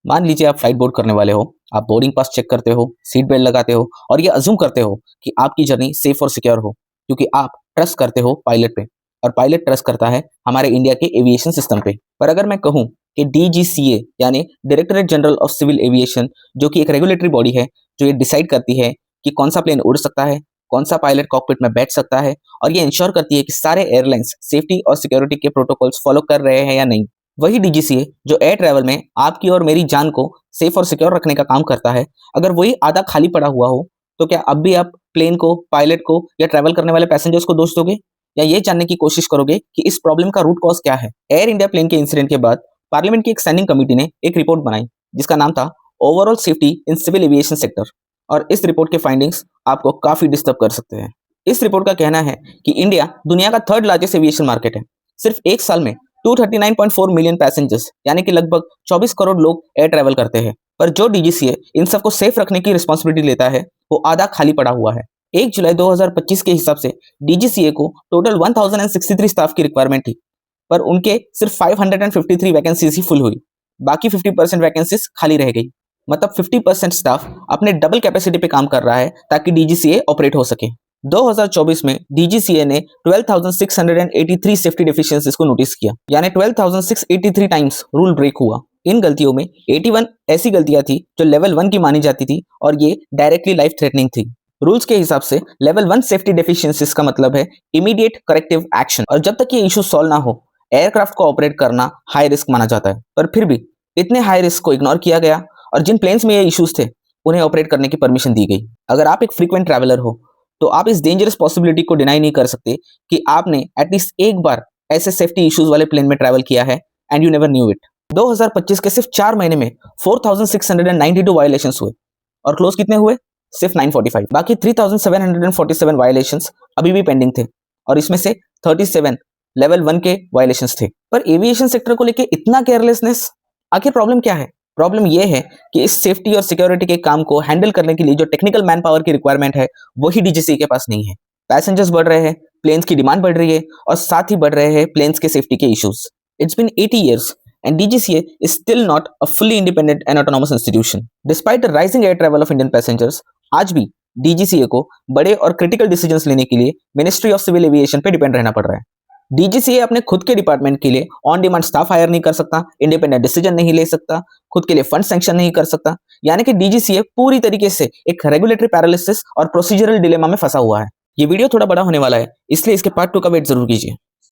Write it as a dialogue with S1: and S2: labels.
S1: मान लीजिए आप फ्लाइट बोर्ड करने वाले हो, आप बोर्डिंग पास चेक करते हो, सीट बेल्ट लगाते हो और ये अज्यूम करते हो कि आपकी जर्नी सेफ और सिक्योर हो, क्योंकि आप ट्रस्ट करते हो पायलट पे और पायलट ट्रस्ट करता है हमारे इंडिया के एविएशन सिस्टम पे। पर अगर मैं कहूँ कि डीजीसीए यानी directorate general of civil aviation, जो कि एक रेगुलेटरी बॉडी है जो ये डिसाइड करती है कि कौन सा प्लेन उड़ सकता है, कौन सा पायलट कॉकपिट में बैठ सकता है, और ये इंश्योर करती है कि सारे एयरलाइंस सेफ्टी और सिक्योरिटी के प्रोटोकॉल्स फॉलो कर रहे हैं या नहीं। वही डीजीसीए जो एयर ट्रैवल में आपकी और मेरी जान को सेफ और सिक्योर रखने का काम करता है, अगर वही आधा खाली पड़ा हुआ हो तो क्या अब भी आप प्लेन को, पायलट को या ट्रैवल करने वाले पैसेंजर्स को दोष दोगे, या ये जानने की कोशिश करोगे कि इस प्रॉब्लम का रूट कॉज क्या है? एयर इंडिया प्लेन के इंसिडेंट के बाद पार्लियामेंट की एक स्टैंडिंग कमेटी ने एक रिपोर्ट बनाई जिसका नाम था overall safety in civil aviation sector, और इस रिपोर्ट के फाइंडिंग्स आपको काफी डिस्टर्ब कर सकते हैं। इस रिपोर्ट का कहना है कि इंडिया दुनिया का थर्ड लार्जेस्ट एविएशन मार्केट है। सिर्फ एक साल में 239.4 मिलियन पैसेंजर्स यानी कि लगभग 24 करोड़ लोग एयर ट्रैवल करते हैं, पर जो डीजीसीए इन सबको सेफ रखने की रिस्पॉन्सिबिलिटी लेता है वो आधा खाली पड़ा हुआ है। 1 जुलाई 2025 के हिसाब से डीजीसीए को टोटल 1063 स्टाफ की रिक्वायरमेंट थी, पर उनके सिर्फ 553 वैकेंसीज ही फुल हुई, बाकी 50% वैकेंसीज खाली रह गई। मतलब 50% स्टाफ अपने डबल कैपेसिटी पे काम कर रहा है ताकि डीजीसीए ऑपरेट हो सके। 2024 में डीजीसीए ने 12,683 सेफ्टी डेफिशिएंसीज को नोटिस किया, यानी 12,683 टाइम्स रूल ब्रेक हुआ। इन गलतियों में 81 ऐसी गलतियां थी जो लेवल 1 की मानी जाती थी और ये डायरेक्टली लाइफ थ्रेटनिंग थी। रूल्स के हिसाब से लेवल 1 सेफ्टी डेफिशिएंसीज का मतलब है इमीडिएट करेक्टिव एक्शन, और जब तक ये इशू सॉल्व ना हो एयरक्राफ्ट को ऑपरेट करना हाई रिस्क माना जाता है। पर फिर भी इतने हाई रिस्क को इग्नोर किया गया और जिन प्लेन्स में ये इश्यूज थे उन्हें ऑपरेट करने की परमिशन दी गई। अगर आप एक फ्रीक्वेंट ट्रैवलर हो तो आप इस डेंजरस पॉसिबिलिटी को डिनाई नहीं कर सकते कि आपने एटलीस्ट एक बार ऐसे सेफ्टी इश्यूज वाले प्लेन में ट्रैवल किया है and you never knew it. 2025 के सिर्फ 4 महीने में 4692 वायलेशंस हुए और क्लोज कितने हुए? सिर्फ 945। बाकी 3747 वायलेशंस अभी भी पेंडिंग थे और इसमें से 37 लेवल 1 के वायलेशंस थे। पर एविएशन सेक्टर को लेके इतना केयरलेसनेस, आखिर प्रॉब्लम क्या है? प्रॉब्लम यह है कि इस सेफ्टी और सिक्योरिटी के काम को हैंडल करने के लिए जो टेक्निकल मैन पावर की रिक्वायरमेंट है वही डीजीसीए के पास नहीं है। पैसेंजर्स बढ़ रहे हैं, प्लेन्स की डिमांड बढ़ रही है और साथ ही बढ़ रहे हैं प्लेन्स के सेफ्टी के issues. It's been 80 years and DGCA is still not a fully independent and autonomous institution. Despite the rising air travel of Indian passengers, आज भी DGCA को बड़े और क्रिटिकल डिसीजंस लेने के लिए मिनिस्ट्री ऑफ सिविल एविएशन पे डिपेंड रहना पड़ रहा है। डीजीसीए अपने खुद के डिपार्टमेंट के लिए ऑन डिमांड स्टाफ हायर नहीं कर सकता, इंडिपेंडेंट डिसीजन नहीं ले सकता, खुद के लिए फंड सैंक्शन नहीं कर सकता, यानी कि डीजीसीए पूरी तरीके से एक रेगुलेटरी पैरालिसिस और प्रोसीजरल डिलेमा में फंसा हुआ है। ये वीडियो थोड़ा बड़ा होने वाला है, इसलिए इसके पार्ट 2 का वेट जरूर कीजिए।